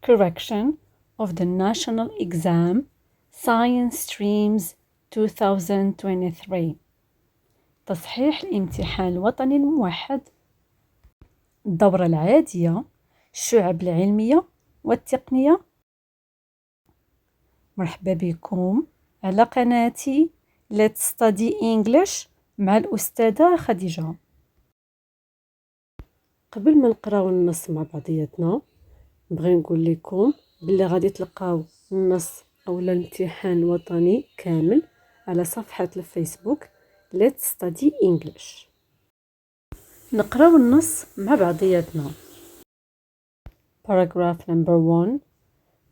correction of the national exam Science Streams 2023. تصحيح الامتحان الوطني الموحد الدورة العادية الشعب العلمية والتقنية. مرحبا بكم على قناتي Let's Study English مع الأستاذة خديجة. قبل ما نقراو النص مع بعضياتنا نبغي نقول لكم باللي غادي تلقاو النص او الامتحان الوطني كامل على صفحة الفيسبوك Let's Study English. نقراو النص مع بعضياتنا. Paragraph number 1.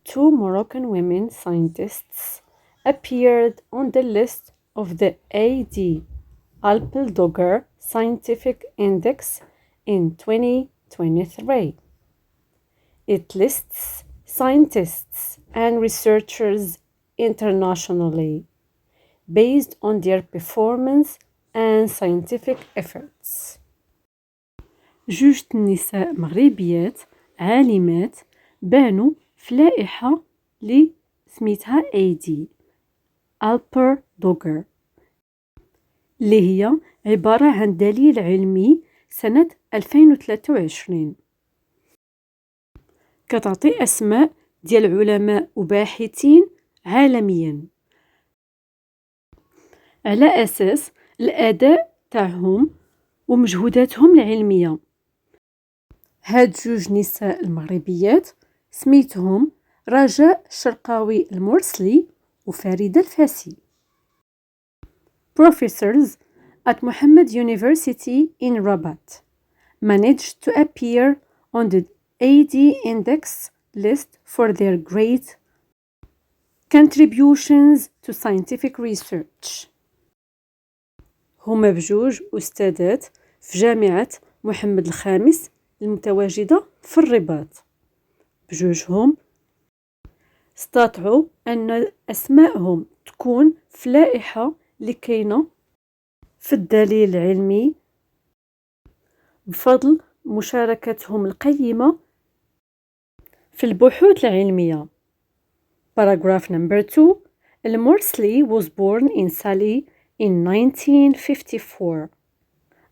Two Moroccan women scientists appeared on the list of the A.D. Alpel-Dogger Scientific Index in 2023. It lists scientists and researchers internationally based on their performance and scientific efforts. جوج نساء مغربيات عالمات بانوا في لائحة اللي سميتها AD Alpel-Dogger اللي هي عبارة عن دليل علمي سنة 2023 كتعطي أسماء ديال علماء وباحثين عالميا على أساس الأداء تاعهم ومجهوداتهم العلمية. هاد جوج نساء المغربيات سميتهم رجاء الشرقاوي المرسلي وفريدة الفاسي. Professors at Mohammed University in Rabat managed to appear on the AD Index list for their great contributions to scientific research. هما بجوج أستاذات في جامعة محمد الخامس المتواجدة في الرباط. بجوجهم استطاعوا أن أسماءهم تكون في لائحة اللي كاينة في الدليل العلمي بفضل مشاركتهم القيمة في البحوث العلمية. Paragraph number 2. المرسلي was born in Sali in 1954.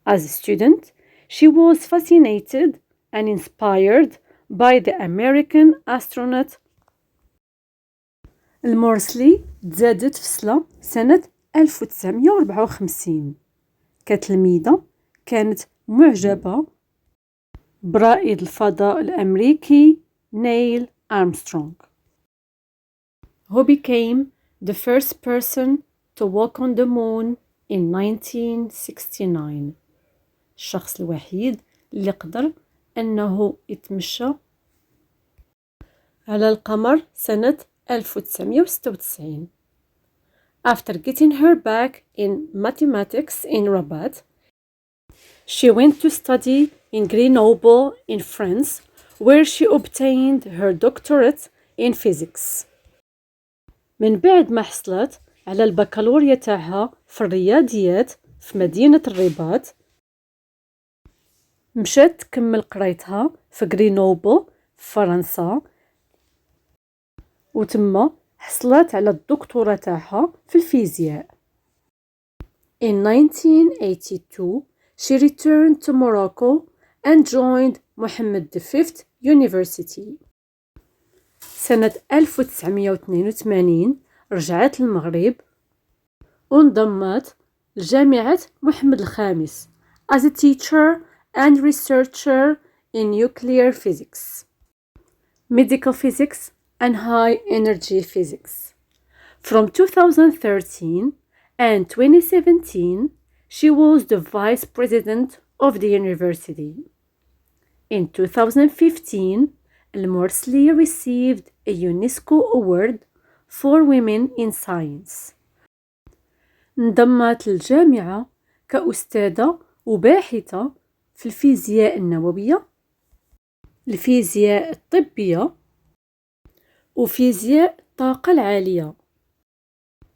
As a student, she was fascinated and inspired by the American astronaut. المرسلي تزادت في سلا سنة 1954. كتلميذة كانت معجبة برائد الفضاء الأمريكي نيل أرمسترونغ. Who became the first person to walk on the moon in 1969. الشخص الوحيد اللي قدر أنه يتمشى على القمر سنة 1996. After getting her back in mathematics in Rabat, she went to study in Grenoble in France, where she obtained her doctorate in physics. من بعد ما حصلت على البكالوريا تاعها في الرياضيات في مدينة الرباط، مشات تكمل قرايتها في غرينوبل في فرنسا، وتما حصلت على الدكتوراه تاعها في الفيزياء. In 1982, she returned to Morocco and joined Mohammed V University. سنة 1982 رجعت للمغرب وانضمت لجامعة محمد الخامس as a teacher and researcher in nuclear physics, medical physics and high energy physics. From 2013 and 2017, she was the vice president of the university. In 2015, المرسلي received a UNESCO award for women in science. انضمت للجامعة كأستاذة وباحثة في الفيزياء النووية، الفيزياء الطبية وفيزياء الطاقة العالية.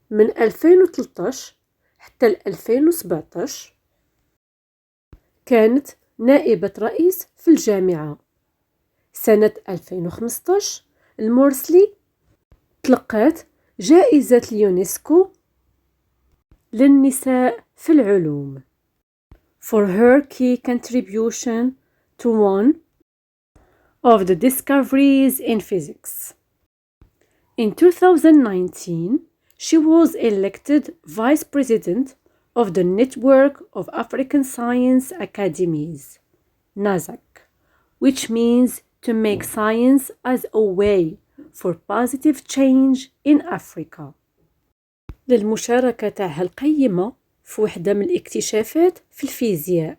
من 2013 حتى 2017 كانت نائبة رئيس في الجامعة. سنة 2015 المورسلي تلقات جائزة اليونسكو للنساء في العلوم for her key contribution to one of the discoveries in physics. In 2019, she was elected Vice President of the Network of African Science Academies, NASAC, which means to make science as a way for positive change in Africa. للمشاركة تاعها القيمة في وحدة من الاكتشافات في الفيزياء.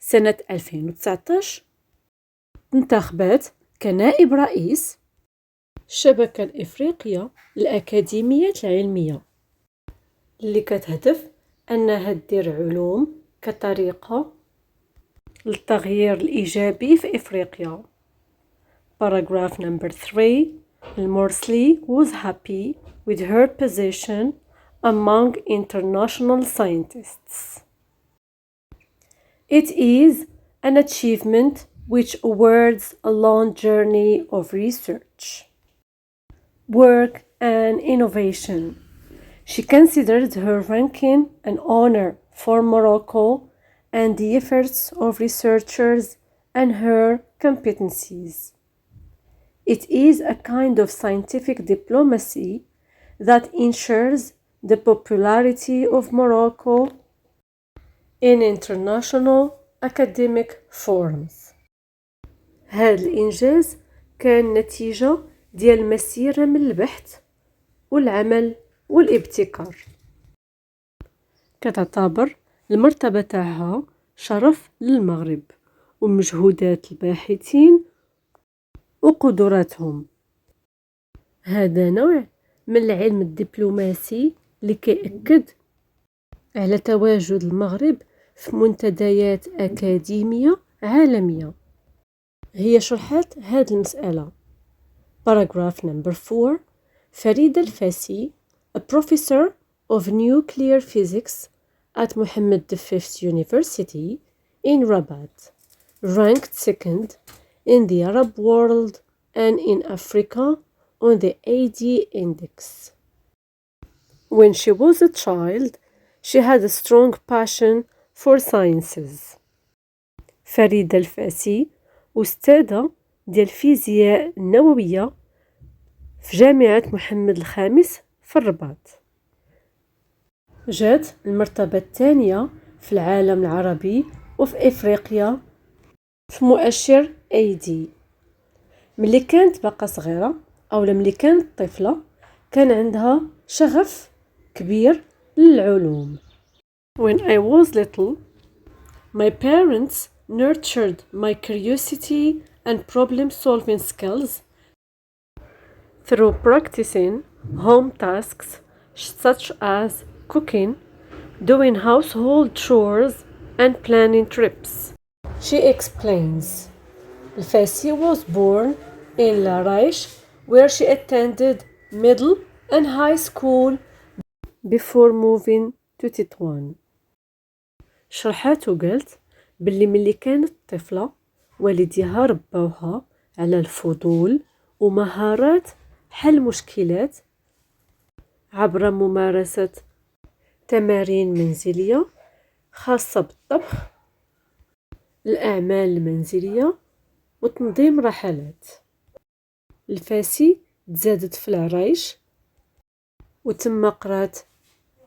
سنة 2019 انتخبت كنائب رئيس الشبكة الإفريقية للأكاديميات العلمية اللي كتهدف أنها دير علوم كطريقة للتغيير الإيجابي في إفريقيا. Paragraph number 3. المورسلي was happy with her position among international scientists. It is an achievement which awards a long journey of research, work and innovation. She considered her ranking an honor for Morocco and the efforts of researchers and her competencies. It is a kind of scientific diplomacy that ensures the popularity of Morocco in international academic forums. هذا الإنجاز كان نتيجة ديال مسيرة من البحث والعمل والابتكار. كتعتبر المرتبة تاعها شرف للمغرب ومجهودات الباحثين وقدراتهم. هذا نوع من العلم الدبلوماسي اللي كيأكد على تواجد المغرب في منتديات أكاديمية عالمية. هي شرحت هذه المسألة. Paragraph number 4. فريدة الفاسي, a professor of nuclear physics at Mohammed V University in Rabat, ranked second in the Arab world and in Africa on the AD index. When she was a child, she had a strong passion for sciences. فريدة الفاسي أستاذة ديال الفيزياء النووية في جامعة محمد الخامس في الرباط. جات المرتبة الثانية في العالم العربي وفي إفريقيا في مؤشر AD. ملي كانت باقا صغيرة أو ملي كانت طفلة كان عندها شغف كبير للعلوم. When I was little, my parents nurtured my curiosity and problem-solving skills through practicing home tasks such as cooking, doing household chores, and planning trips. She explains. الفاسي was born in Laraich, where she attended middle and high school before moving to تطوان. شرحات وقالت باللي ملي كانت طفلة والديها ربوها على الفضول ومهارات حل مشكلات عبر ممارسة تمارين منزلية خاصة بالطبخ، الأعمال المنزلية وتنظيم رحلات. الفاسي تزادت في العرايش وتم قرات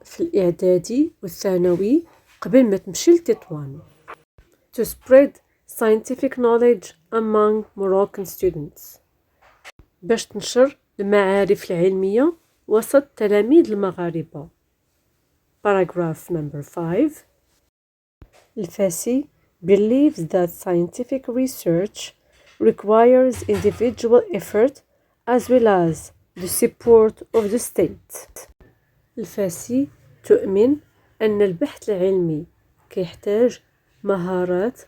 في الإعدادي والثانوي قبل ما تمشي لتطوان. To spread scientific knowledge among Moroccan students. باش تنشر المعارف العلمية وسط تلاميذ المغاربة. Paragraph number 5. الفاسي believes that scientific research requires individual effort as well as the support of the state. الفاسي تؤمن أن البحث العلمي كيحتاج مهارات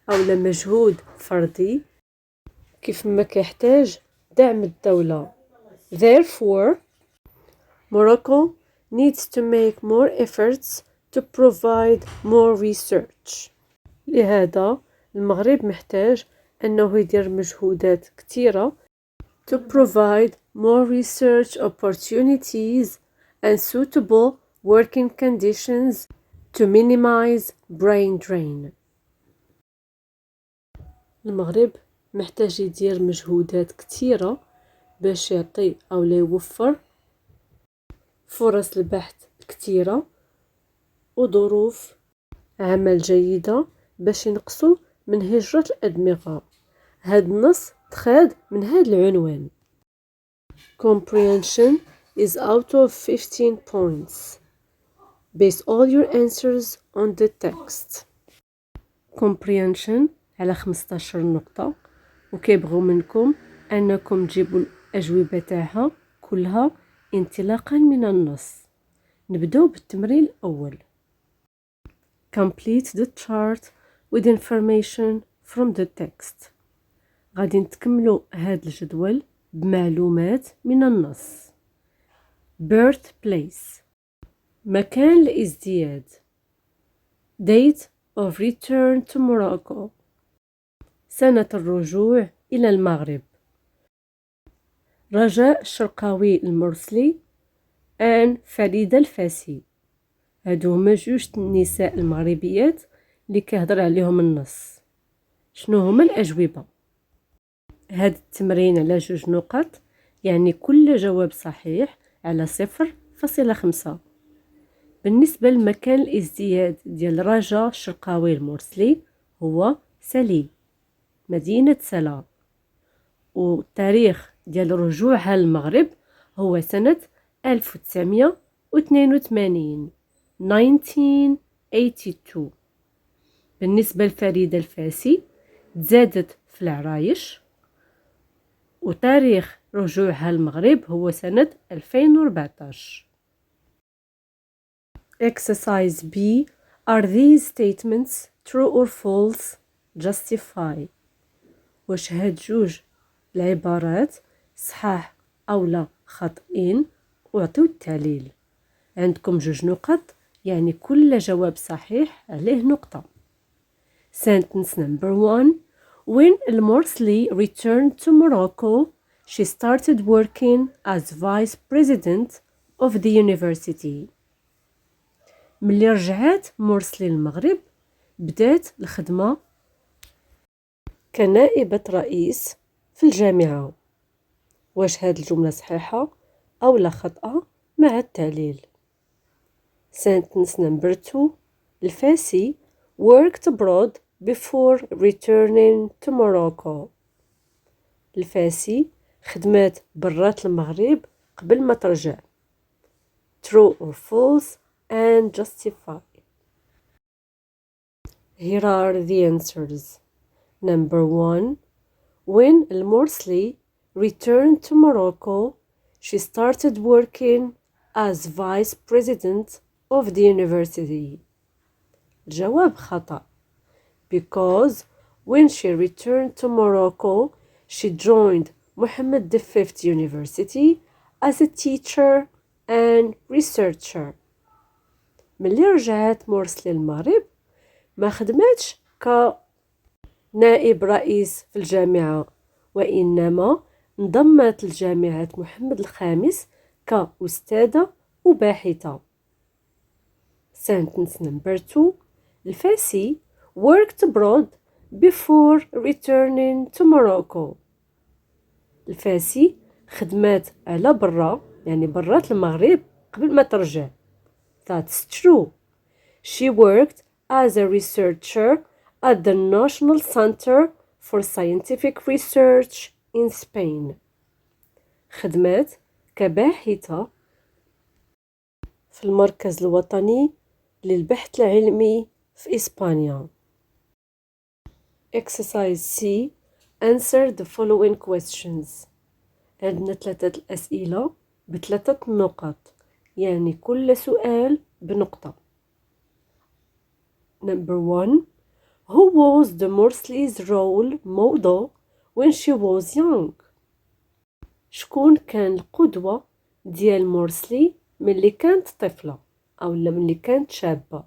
أو مجهود فردي كيف ما كيحتاج دعم الدولة. Therefore, Morocco needs to make more efforts to provide more research. لهذا المغرب محتاج أنه يدير مجهودات كثيرة to provide more research opportunities and suitable working conditions to minimize brain drain. المغرب محتاج يدير مجهودات كتيرة باش يعطي أو لا يوفر فرص البحث كتيرة وظروف عمل جيدة باش ينقصوا من هجرة الأدمغة. هاد النص تخاد من هاد العنوان. Comprehension is out of 15 points. Base all your answers on the text. Comprehension على 15 نقطة وكيبغوا منكم أنكم تجيبوا الأجوبة تاعها كلها انطلاقا من النص. نبدأ بالتمرين الأول. Complete the chart with information from the text. غادي نتكملوا هذا الجدول بمعلومات من النص. Birthplace مكان الازدياد. Date of return to Morocco سنة الرجوع إلى المغرب. رجاء الشرقاوي المرسلي آن فريدة الفاسي. هادو هما جوج النساء المغربيات اللي كيهضر عليهم النص. شنو هما الأجوبة؟ هاد التمرين على 2 نقط، يعني كل جواب صحيح على 0.5. بالنسبة لمكان الازدياد ديال رجاء الشرقاوي المرسلي هو سالي، مدينة سلا. والتاريخ ديال رجوعها للمغرب هو سنة 1982 1982. بالنسبة لفريدة الفاسي تزادت في العرايش وتاريخ رجوعها للمغرب هو سنة 2014. Exercise B. Are these statements true or false? Justify. واش هاد جوج العبارات صحاح أو لا خاطئين؟ وعطيو التعليل. عندكم 2 نقط، يعني كل جواب صحيح عليه نقطة. Sentence number 1. When المرسلي returned to Morocco, she started working as vice president of the university. ملي رجعت مرسلي للمغرب بدات الخدمة كنائبة رئيس في الجامعة. واش هاد الجملة صحيحة أو لا خطأ؟ مع التعليل. Sentence number 2. الفاسي worked abroad before returning to Morocco. الفاسي خدمات برات المغرب قبل ما ترجع. True or false and justify. Here are the answers. Number 1. When المرسلي returned to Morocco, she started working as vice president of the university. الجواب خطأ. Because when she returned to Morocco, she joined Mohammed V University as a teacher and researcher. ملي رجعت مرسلي للمغرب ما خدمتش كنائب رئيس في الجامعة، وإنما انضمت لجامعة محمد الخامس كأستاذة وباحثة. Sentence number 2. الفاسي worked abroad before returning to Morocco. الفاسي خدمات على برا، يعني برات المغرب قبل ما ترجع. That's true. She worked as a researcher at the National Center for Scientific Research in Spain. خدمات كباحثة في المركز الوطني للبحث العلمي في إسبانيا. Exercise C. Answer the following questions. عندنا 3 أسئلة ب3 نقط، يعني كل سؤال بنقطة. Number 1. Who was the Morsley's role model when she was young? شكون كان القدوة ديال مرسلي ملي كانت طفلة أو ملي كانت شابة؟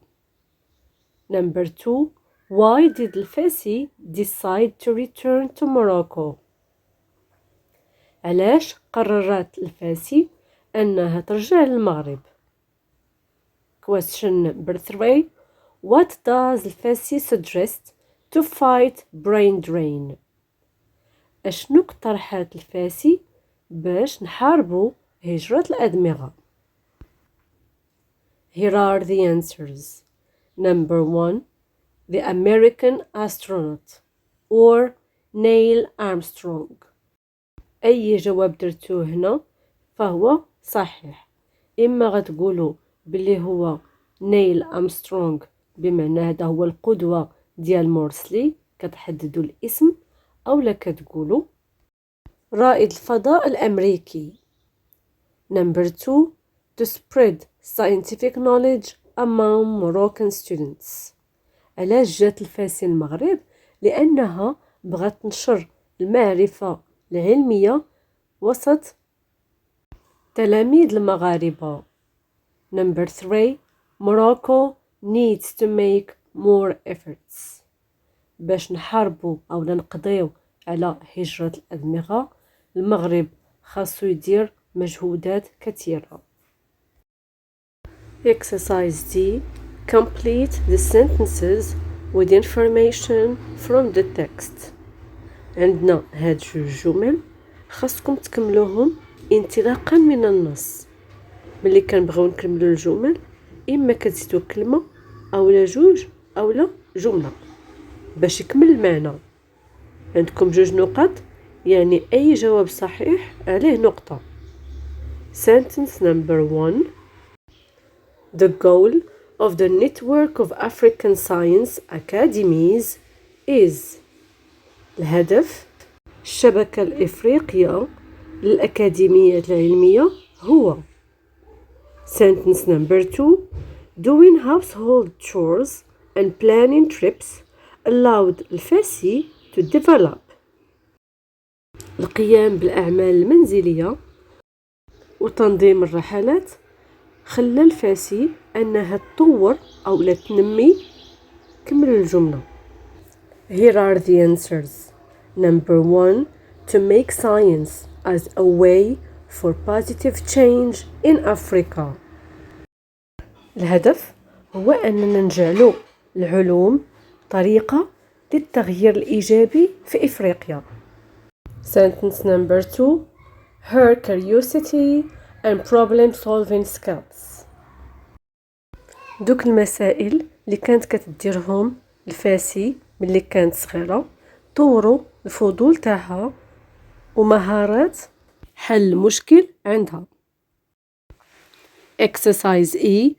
Number 2. Why did الفاسي decide to return to Morocco? علاش قررت الفاسي أنها ترجع للمغرب؟ Question number 3. What does الفاسي suggest to fight brain drain؟ أشنو اقترحت الفاسي باش نحاربو هجرة الأدمغة؟ Here are the answers. Number 1. The American astronaut or Neil Armstrong. أي جواب درتوه هنا فهو صحيح. إما غتقولوا بلي هو نيل أرمسترونغ بمعنى هذا هو القدوة ديال مورسلي كتحددوا الاسم، أولا كتقولوا رائد الفضاء الأمريكي. Number 2. To spread scientific knowledge among Moroccan students. علاش جات الفاسي المغرب؟ لأنها بغات تنشر المعرفة العلمية وسط تلاميذ المغاربة. Number 3. Morocco needs to make more efforts. باش نحاربو أو نقضيو على هجرة الأدمغة المغرب خاصو يدير مجهودات كثيرة. Exercise D. Complete the sentences with information from the text. عندنا هاد جوج جمل خاصكم تكملوهم انطلاقا من النص. ملي كنبغيو نكملو الجمل اما كتزيدو كلمه اولا جوج اولا جمله باش يكمل المعنى. عندكم جوج نقط، يعني اي جواب صحيح عليه نقطه. Sentence number 1. The goal of the network of African science academies is. الهدف الشبكة الإفريقية للأكاديميات العلمية هو. Sentence number 2. Doing household chores and planning trips allowed الفاسي to develop. القيام بالأعمال المنزلية وتنظيم الرحلات خلى الفاسي أنها تطور أو لا تنمي. كمل الجملة. Here are the answers. Number 1. To make science as a way for positive change in Africa. الهدف هو أننا نجعلو العلوم طريقة للتغيير الإيجابي في إفريقيا. Sentence number 2. Her curiosity and problem solving skills. دوك المسائل اللي كانت كتديرهم الفاسي ملي كانت صغيرة طوروا الفضول تاعها ومهارات حل المشكل عندها. Exercise E.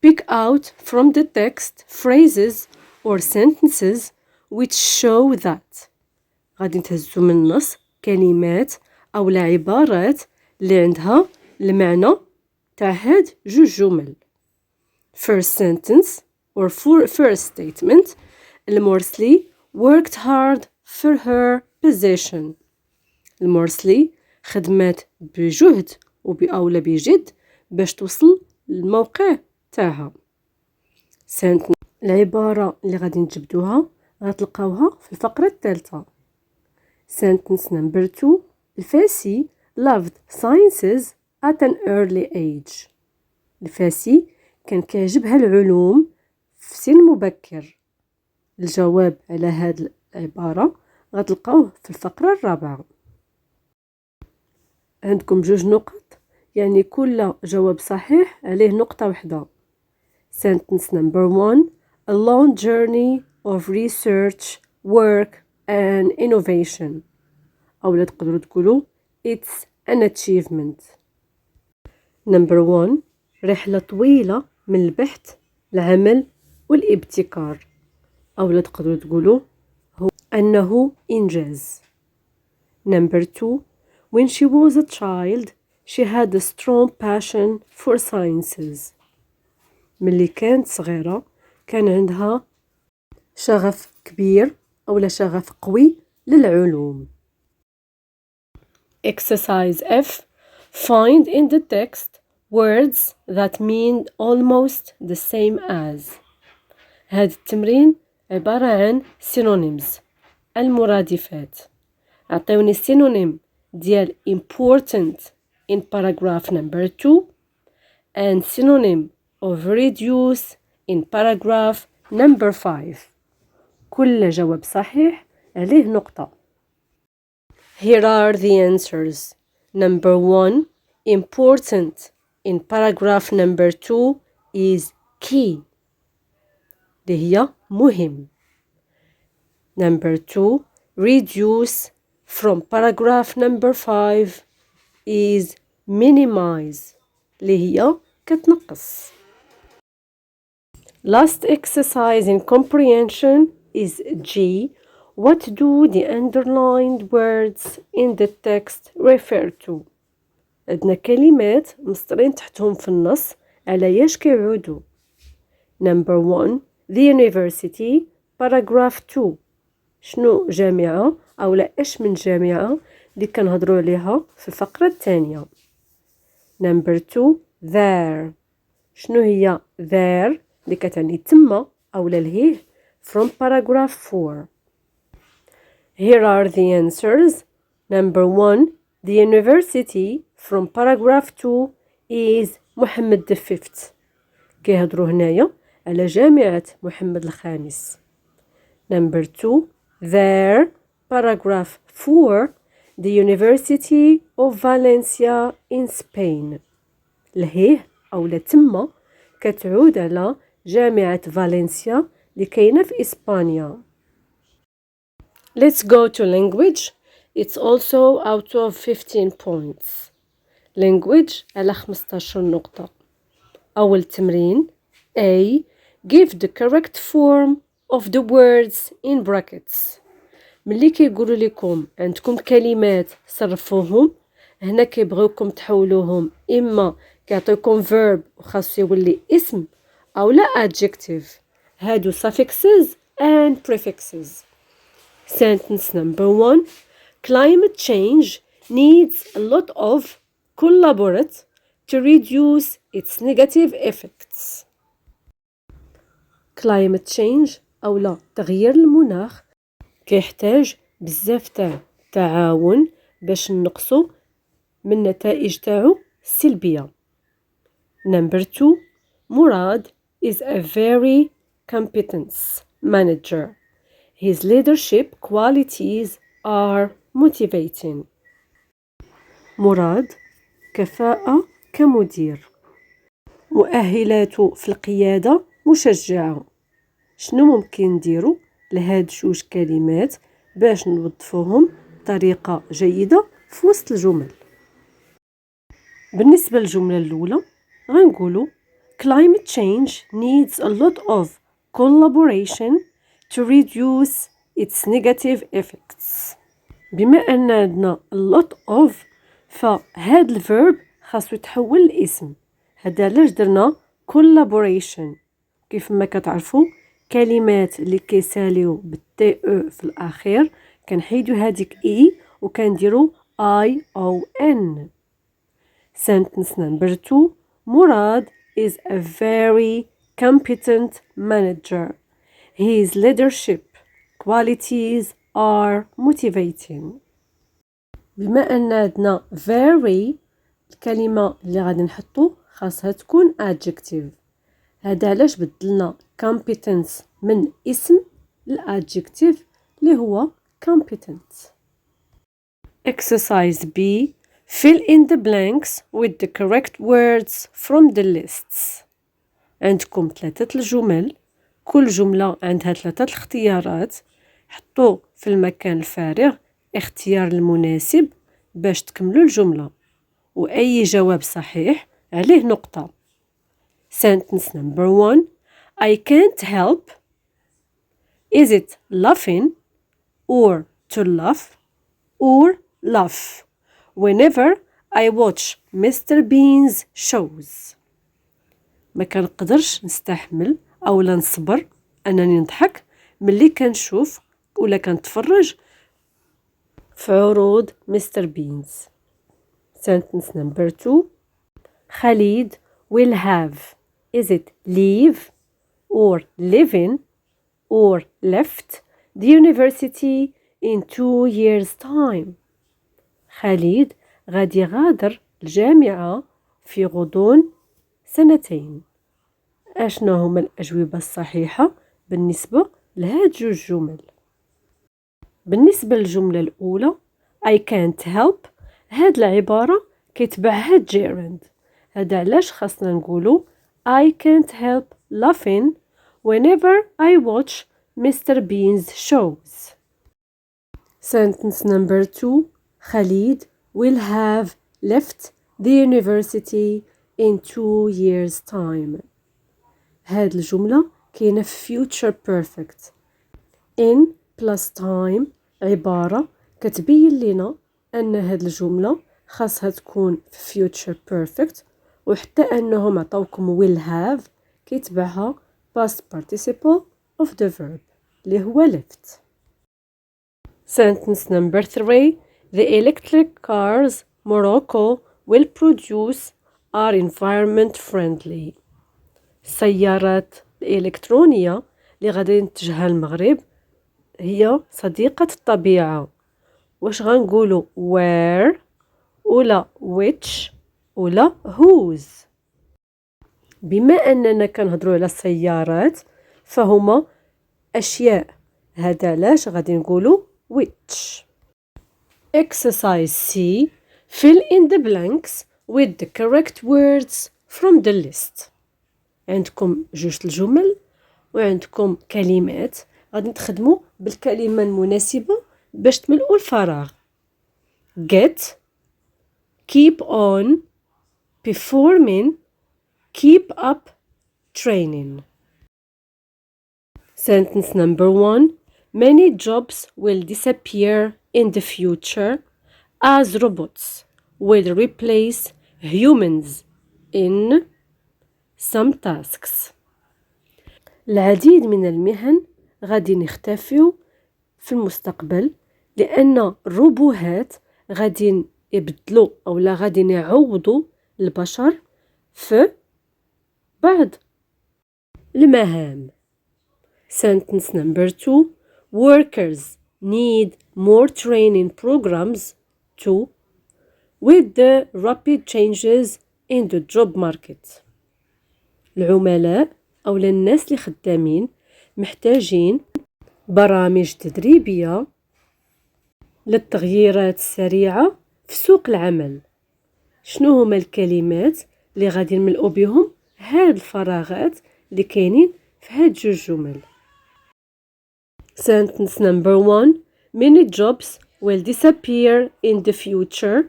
Pick out from the text phrases or sentences which show that. غادي نتهزو من النص كلمات أو عبارات اللي عندها المعنى تاع هاد جوج جمل. First sentence or first statement. المورسلي worked hard for her position. المورسلي خدمات بجهد وبأولى بجد باش توصل للموقع تاعها. العبارة اللي غادي نجبدوها غتلقاوها في الفقرة الثالثة. Sentence number 2. الفاسي loved sciences at an early age. الفاسي كان كيعجبها العلوم في سن مبكر. الجواب على هاد العبارة غتلقاوه في الفقرة الرابعة. عندكم جوج نقط، يعني كل جواب صحيح عليه نقطة واحدة. Sentence number 1. A long journey of research, work and innovation. أو تقدروا تقولوا It's an achievement. Number 1. رحلة طويلة من البحث، العمل والابتكار. أو تقدروا تقولوا هو أنه إنجاز. Number 2. When she was a child, she had a strong passion for sciences. ملي كانت صغيرة كان عندها شغف كبير أو شغف قوي للعلوم. Exercise F. Find in the text words that mean almost the same as. هذا التمرين عبارة عن synonyms، المرادفات. أعطيوني السينونيم ديال important in paragraph number 2 and synonym of reduce in paragraph number 5. كل جواب صحيح عليه نقطة. Here are the answers. Number 1, important in paragraph number 2 is key. اللي هي مهم. Number 2, reduce from paragraph number 5 is minimize. اللي هي كتنقص. Last exercise in comprehension is G. What do the underlined words in the text refer to? عندنا كلمات مسطرين تحتهم في النص على ياش كيعودوا. Number 1, the university. paragraph 2, شنو جامعة أو لا إيش من جامعة اللي كنهضروا عليها في الفقرة الثانية. Number 2, there. شنو هي there اللي كتعني تما أو لا لهيه from paragraph 4. Here are the answers. Number 1, the university from paragraph 2 is محمد V. كيهضروا هنايا على جامعة محمد الخامس. Number 2, there, paragraph 4, the University of Valencia in Spain. لهيه أو لتما كتعود على جامعة فالنسيا اللي كاينة في إسبانيا. Let's go to language. It's also out of 15 points. Language على 15 نقطة. أول تمرين A. Give the correct form of the words in brackets. ملي كيقولوا لكم عندكم كلمات صرفوهم، هنا كيبغيوكم تحولوهم إما كيعطيوكم verb وخاصو يولي اسم أو لا adjective. هادو suffixes and prefixes. Sentence number 1. Climate change needs a lot of collaborate to reduce its negative effects. Climate change أو لا تغيير المناخ كيحتاج بزاف تاع تعاون باش نقصو من نتائج تاعو السلبية. Number 2. Murad is a very competent manager. His leadership qualities are motivating. مراد كفاءة كمدير. مؤهلاته في القيادة مشجعة. شنو ممكن نديرو لهاد جوج كلمات باش نوظفوهم بطريقة جيدة في وسط الجمل؟ بالنسبة للجملة الأولى غنقولو climate change needs a lot of collaboration to reduce its negative effects. بما أن عندنا a lot of فهاد الفيرب خاصو يتحول لاسم. هذا علاش درنا collaboration. كيف ما كتعرفوا كلمات اللي كيساليو بالتي او في الاخير كنحيدو هذيك اي وكنديرو اي او ان. Sentence number 2. Murad is a very competent manager. His leadership qualities are motivating. بما أن عندنا very الكلمة اللي غادي نحطو خاصها تكون adjective. هذا علاش بدلنا competence من اسم الadjective اللي هو competent. Exercise B. Fill in the blanks with the correct words from the lists. عندكم 3 الجمل، كل جملة عندها 3 الاختيارات. حطوا في المكان الفارغ اختيار المناسب باش تكملوا الجملة، وأي جواب صحيح عليه نقطة. Sentence number 1. I can't help. Is it laughing or to laugh or laugh whenever I watch Mr. Bean's shows. ما كنقدرش نستحمل أو لا نصبر أنني نضحك ملي كنشوف ولا كنتفرج في عروض مستر بينز. Sentence number 2. Khalid will have. Is it leave or living or left the university in 2 years' time? خالد غادي يغادر الجامعة في غضون 2 سنين. أشنو هما الأجوبة الصحيحة بالنسبة لهاد جوج جمل؟ بالنسبة للجملة الأولى I can't help، هاد العبارة كيتبعها gerund. هذا علاش خاصنا نقولو I can't help laughing whenever I watch Mr. Bean's shows. Sentence number 2 Khalid will have left the university in 2 years' time. هاد الجملة كاينة في future perfect. in plus time عبارة كتبين لنا أن هاد الجملة خاصها تكون في future perfect، وحتى أنهم عطاوكم will have كيتبعها past participle of the verb اللي هو left. Sentence number 3 The electric cars Morocco will produce are environment friendly. السيارات الإلكترونية اللي غادي ينتجها المغرب هي صديقة الطبيعة. واش غنقولو where ولا which ولا whose؟ بما أننا كنهضروا على السيارات فهما أشياء، هذا علاش غادي نقولو which. Exercise C Fill in the blanks with the correct words from the list. عندكم جوج الجمل وعندكم كلمات غادي تخدموا بالكلمة المناسبة باش تملؤوا الفراغ. get keep on performing keep up training. Sentence number 1 Many jobs will disappear in the future as robots will replace humans in some tasks. العديد من المهن غادي نختفيو في المستقبل لأن الروبوهات غادي يبدلوا أو لا غادي يعوضوا البشر في بعض المهام. Sentence number 2 Workers need more training programs too with the rapid changes in the job market. العملاء أو الناس اللي خدامين محتاجين برامج تدريبية للتغييرات السريعة في سوق العمل. شنو هما الكلمات اللي غادي نملؤوا بهم هاد الفراغات اللي كاينين في هاد جوج جمل؟ Sentence number 1 Many jobs will disappear in the future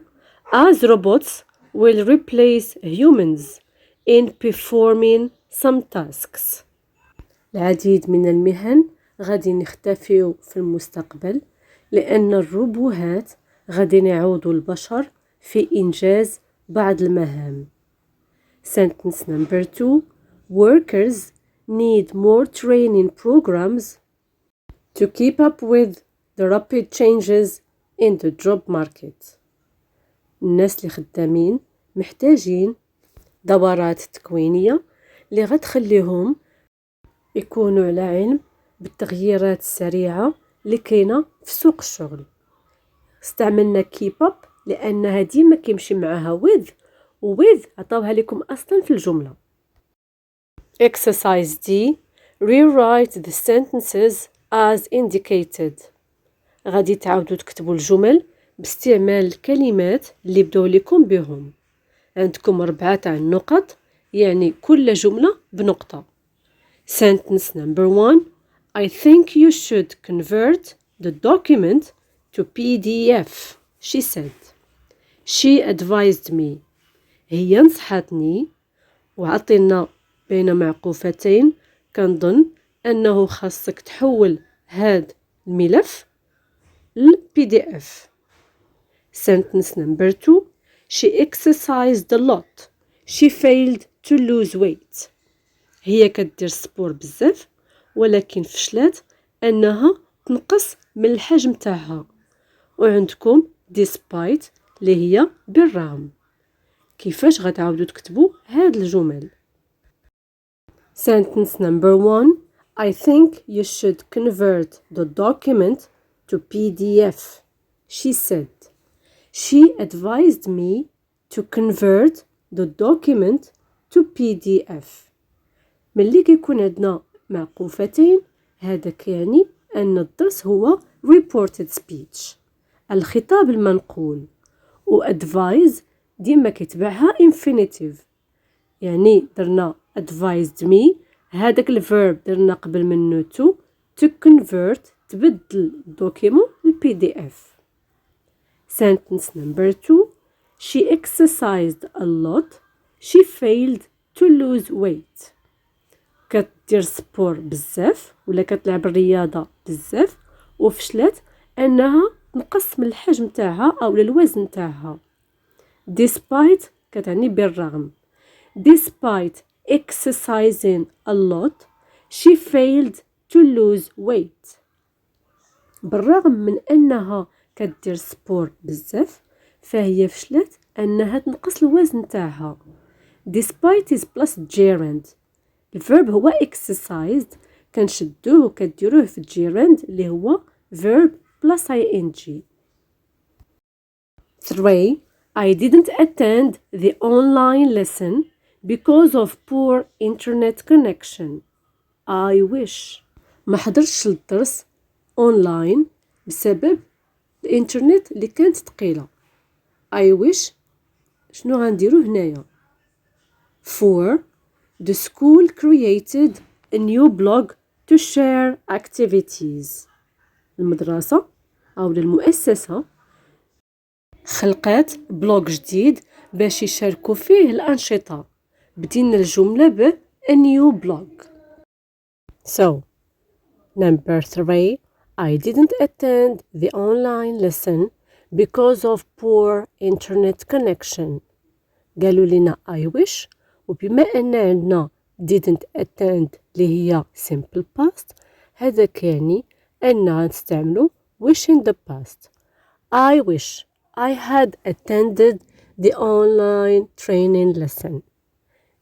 as robots will replace humans in performing some tasks. العديد من المهن غادي نختفيو في المستقبل لأن الروبوهات غادي يعوضوا البشر في إنجاز بعض المهام. Sentence number 2 Workers need more training programs to keep up with the rapid changes in the job market. الناس اللي خدامين محتاجين دورات تكوينية اللي غتخليهم يكونوا على علم بالتغييرات السريعة اللي كاينة في سوق الشغل. استعملنا keep up لأنها ديما كيمشي معها with، و with عطاوها لكم أصلا في الجملة. Exercise D Rewrite the sentences as indicated. غادي تعاودوا تكتبوا الجمل باستعمال الكلمات اللي بداو لكم بهم. عندكم 4 تاع النقط، يعني كل جملة بنقطة. Sentence number 1 I think you should convert the document to PDF. She said. She advised me. هي نصحتني. وعطينا بين معقوفتين كنظن أنه خاصك تحول هاد الملف PDF. Sentence number 2 She exercised a lot. She failed to lose weight. هي كدير سبور بزاف ولكن فشلت أنها تنقص من الحجم تاعها. وعندكم despite اللي هي بالرغم. كيفاش غتعاودوا تكتبوا هاد الجمل؟ Sentence number 1 I think you should convert the document to PDF. She said. She advised me to convert the document to PDF. ملي كيكون عندنا معقوفتين هذا كيعني أن الدرس هو reported speech الخطاب المنقول، و advise ديما كيتبعها infinitive، يعني درنا advised me هذاك الverb درنا قبل منه to convert تبدل الدوكيمون للPDF. Sentence number 2. She exercised a lot. She failed to lose weight. كتدير سبور بزاف ولا كتلعب الرياضة بزاف وفشلت أنها تنقص من الحجم تاعها أو الوزن تاعها. Despite كتعني بالرغم. Despite exercising a lot, she failed to lose weight. بالرغم من أنها كتدير سبور بزاف فهي فشلت أنها تنقص الوزن تاعها. Despite is plus gerund. الفيرب هو exercised كنشدوه وكديروه في الجيراند اللي هو verb plus ing. 3. I didn't attend the online lesson because of poor internet connection. I wish. ما حضرتش الدرس اونلاين بسبب الانترنت اللي كانت ثقيله. I wish شنو غنديرو هنايا؟ 4. The school created a new blog to share activities. المدرسة أو المؤسسة خلقت بلوج جديد باش يشاركوا فيه الأنشطة. بدينا الجملة ب a new blog. So, number 3. I didn't attend the online lesson because of poor internet connection. قالوا لنا I wish، وبما أن عندنا didn't attend اللي هي simple past هذا كيعني أننا نستعملو wish in the past. I wish I had attended the online training lesson.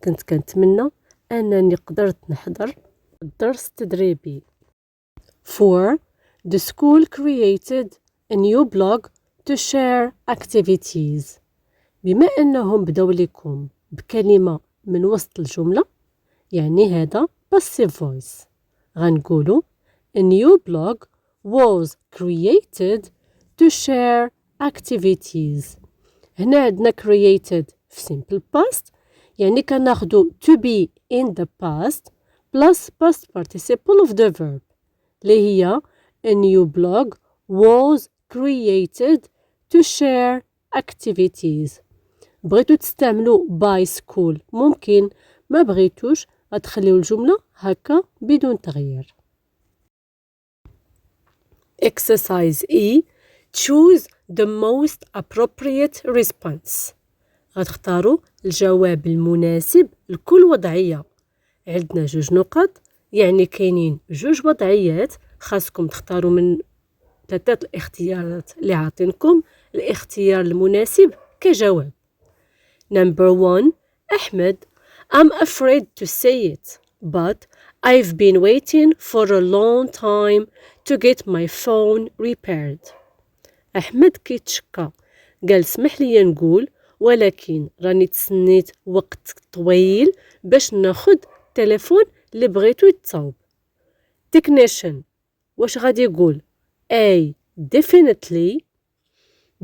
كنت كنتمنى أنني قدرت نحضر الدرس التدريبي. 4. The school created a new blog to share activities. بما أنهم بداو لكم بكلمة من وسط الجملة يعني هذا passive voice. غنقولوا a new blog was created to share activities. هنا عندنا created في simple past يعني كناخدو to be in the past plus past participle of the verb اللي هي a new blog was created to share activities. بغيتو تستعملوا by school ممكن، ما بغيتوش غتخليو الجملة هكا بدون تغيير. Exercise E. Choose the most appropriate response. غتختاروا الجواب المناسب لكل وضعية. عندنا 2 نقط يعني كاينين 2 وضعيات خاصكم تختاروا من 3 الاختيارات اللي عاطينكم الاختيار المناسب كجواب. Number 1. Ahmed, I'm afraid to say it, but I've been waiting for a long time to get my phone repaired. أحمد كيتشكى قال سمح لي نقول ولكن راني تسنيت وقت طويل باش ناخد التليفون اللي بغيتو يتصاوب. Technician واش غادي يقول A. Definitely,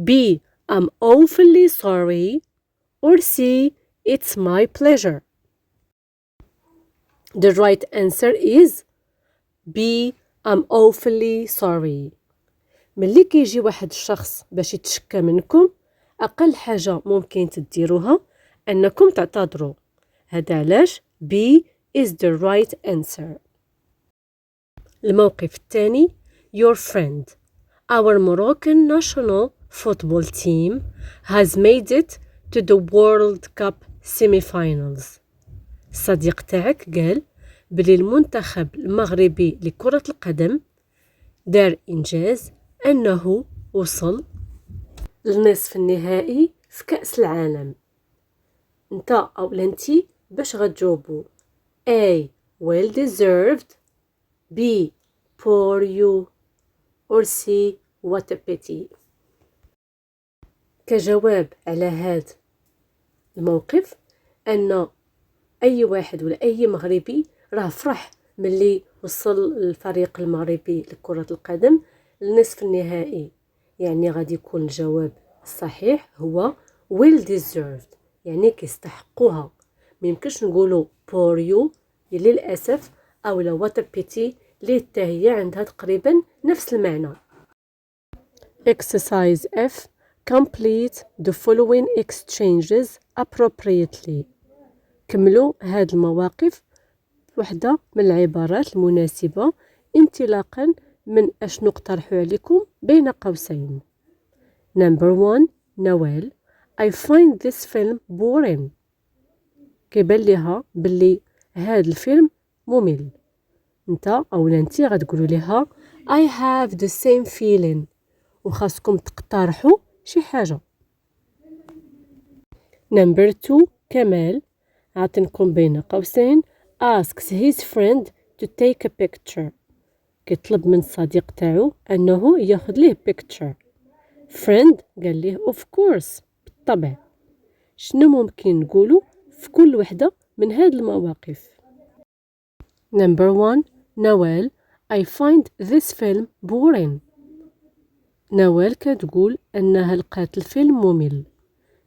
B. I'm awfully sorry, or C. It's my pleasure. The right answer is B. I'm awfully sorry. ملي كيجي واحد الشخص باش يتشكى منكم أقل حاجة ممكن تديروها أنكم تعتذروا. هذا علاش B is the right answer. الموقف الثاني. Your friend. Our Moroccan national football team has made it to the World Cup semi-finals. الصديق تاعك قال بلي المنتخب المغربي لكرة القدم دار إنجاز أنه وصل للنصف النهائي في كأس العالم. انت أو لنتي باش غتجاوبوا A. well deserved, B. poor you, or C. what a pity. كجواب على هذا الموقف أن أي واحد ولا أي مغربي راه فرح ملي وصل الفريق المغربي لكرة القدم لنصف النهائي. يعني غادي يكون الجواب الصحيح هو well deserved، يعني كيستحقوها. ميمكنش نقولوا pour you للأسف أو لا what a pity اللي حتى هي عندها تقريبا نفس المعنى. Exercise F. Complete the following exchanges appropriately. كملوا هاد المواقف بوحدة من العبارات المناسبة انطلاقا من أش نقترح عليكم بين قوسين. Number 1. نوال I find this film boring. كيبان ليها بلي هاد الفيلم ممل. انت اولا انتي غتقولوا ليها I have the same feeling وخاصكم تقترحوا شي حاجة. Number 2. كمال عاطنكم بين قوسين asks his friend to take a picture. كيطلب من الصديق تاعو أنه ياخذ ليه picture. friend قال ليه of course بالطبع. شنو ممكن نقولوا في كل وحدة من هاد المواقف؟ Number 1. نوال I find this film boring. نوال كتقول أنها لقات الفيلم ممل.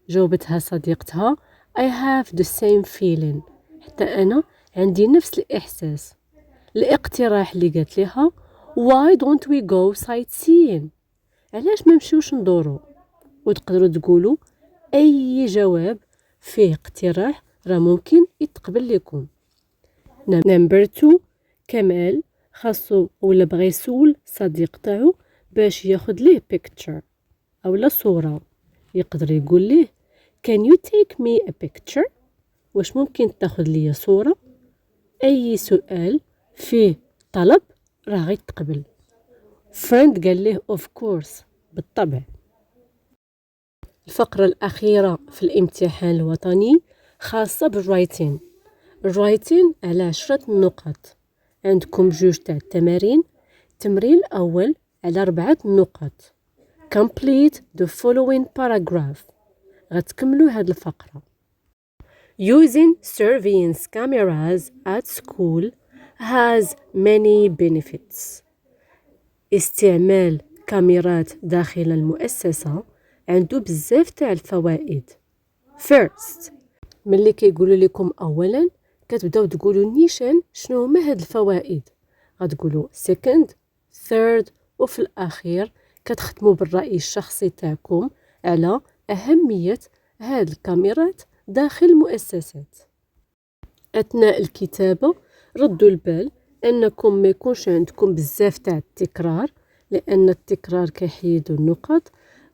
جاوبتها صديقتها I have the same feeling. حتى أنا عندي نفس الإحساس. الاقتراح اللي قالت لها Why don't we go sightseeing؟ علاش ما نمشيوش ندورو؟ وتقدروا تقولوا أي جواب فيه اقتراح راه ممكن يتقبل لكم. Number 2. كمال خاصو ولا بغى يسول صديق تاعو باش ياخذ ليه picture أولا صورة. يقدر يقول ليه Can you take me a picture؟ واش ممكن تاخذ لي صورة؟ أي سؤال فيه طلب راه غيتقبل. friend قال ليه of course بالطبع. الفقرة الأخيرة في الامتحان الوطني خاصة بالرايتين. الرايتين على 10 نقط. عندكم جوج تاع التمارين. التمرين الأول على 4 نقط. complete the following paragraph. غتكملوا هاد الفقرة. Using surveillance cameras at school has many benefits. استعمال كاميرات داخل المؤسسة عنده بزاف تاع الفوائد. First. ملي كيقولوا لكم أولا كتبداو تقولوا نيشان شنو هما هاد الفوائد. غتقولوا second third وفي الأخير كتختموا بالرأي الشخصي تاعكم على أهمية هاد الكاميرات داخل المؤسسات. أثناء الكتابة ردوا البال أنكم ما يكونش عندكم بزاف تاع التكرار لأن التكرار كيحيد النقط.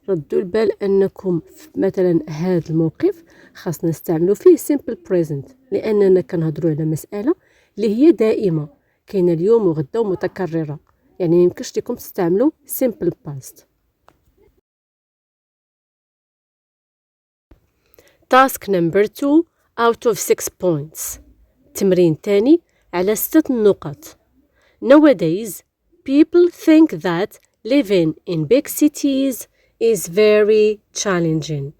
ردوا البال أنكم مثلا هذا الموقف خاصنا نستعملوا فيه simple present لأننا كنهضروا على مسألة اللي هي دائمة كاينة اليوم وغدا ومتكررة. يعني ميمكنش لكم تستعملوا simple past. Task number 2 out of 6 points. تمرين تاني على 6 نقط. Nowadays, people think that living in big cities is very challenging.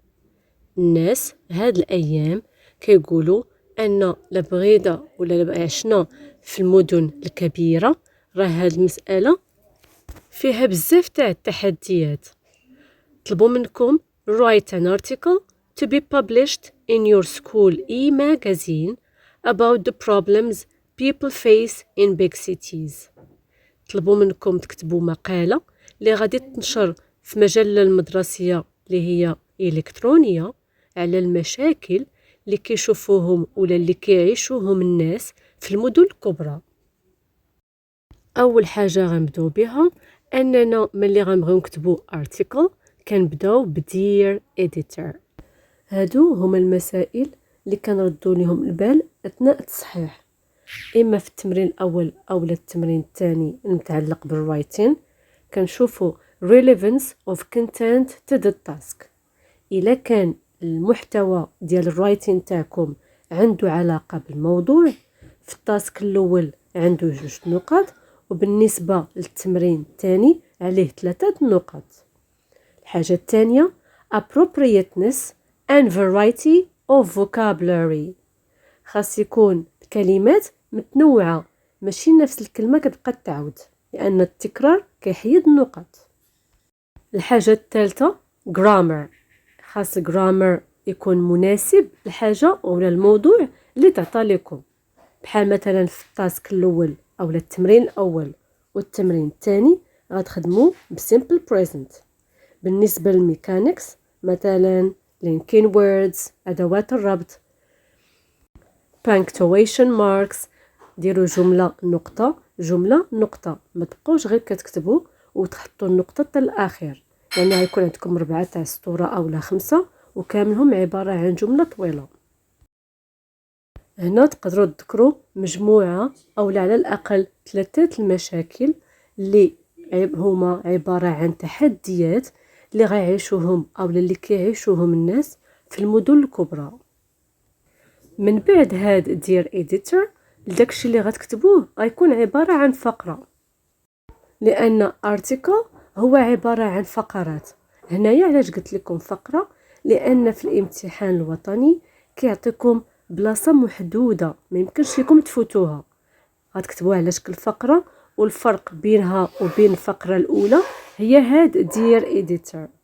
الناس هاد الأيام كيقولوا أن لبغينا ولا عشنا في المدن الكبيرة راه هاد المسألة فيها بزاف تاع التحديات. طلبوا منكم write an article to be published in your school e-magazine about the problems people face in big cities. طلبوا منكم تكتبوا مقالة اللي غادي تنشر في مجلة المدرسية اللي هي إلكترونية على المشاكل اللي كيشوفوهم ولا اللي كيعيشوهم الناس في المدن الكبرى. أول حاجة غنبداو بها أننا ملي غنبغيو نكتبوا article كنبداو بدير editor. هادو هما المسائل اللي كنردوا لهم البال أثناء التصحيح إما في التمرين الأول أو التمرين الثاني المتعلق بالرايتين. كنشوفوا relevance of content to the task. إلا كان المحتوى ديال الرايتين تاعكم عنده علاقة بالموضوع في التاسك الأول عنده 2 نقاط وبالنسبة للتمرين الثاني عليه 3 نقاط. الحاجة الثانية appropriateness and variety of vocabulary. خاص يكون كلمات متنوعة، ماشي نفس الكلمة كتبقى تعاود، لأن التكرار كيحيد النقط. الحاجة الثالثة grammar. خاص grammar يكون مناسب للحاجة أو للموضوع اللي تعطى لكم، بحال مثلا في التاسك الأول أو التمرين الأول والتمرين الثاني غتخدمو بsimple present. بالنسبة للميكانيكس مثلا linking words، أدوات الربط، punctuation marks، ديروا جملة نقطة جملة نقطة، ما تبقوش غير كتكتبوا وتحطوا النقطة حتى الأخير، يعني غيكون عندكم 4 تاع السطورة أو 5 وكاملهم عبارة عن جملة طويلة. هنا تقدروا تذكروا مجموعة أو على الأقل 3 المشاكل اللي هما عبارة عن تحديات اللي غيعيشوهم أو اللي كيعيشوهم الناس في المدن الكبرى. من بعد هاد دير editor لداكشي اللي غتكتبوه غيكون عبارة عن فقرة، لأن article هو عبارة عن فقرات. هنايا علاش قلت لكم فقرة، لأن في الامتحان الوطني كيعطيكم بلاصة محدودة ما يمكنش لكم تفوتوها، غتكتبوها على شكل فقرة، والفرق بينها وبين الفقرة الأولى هي هاد دير editor.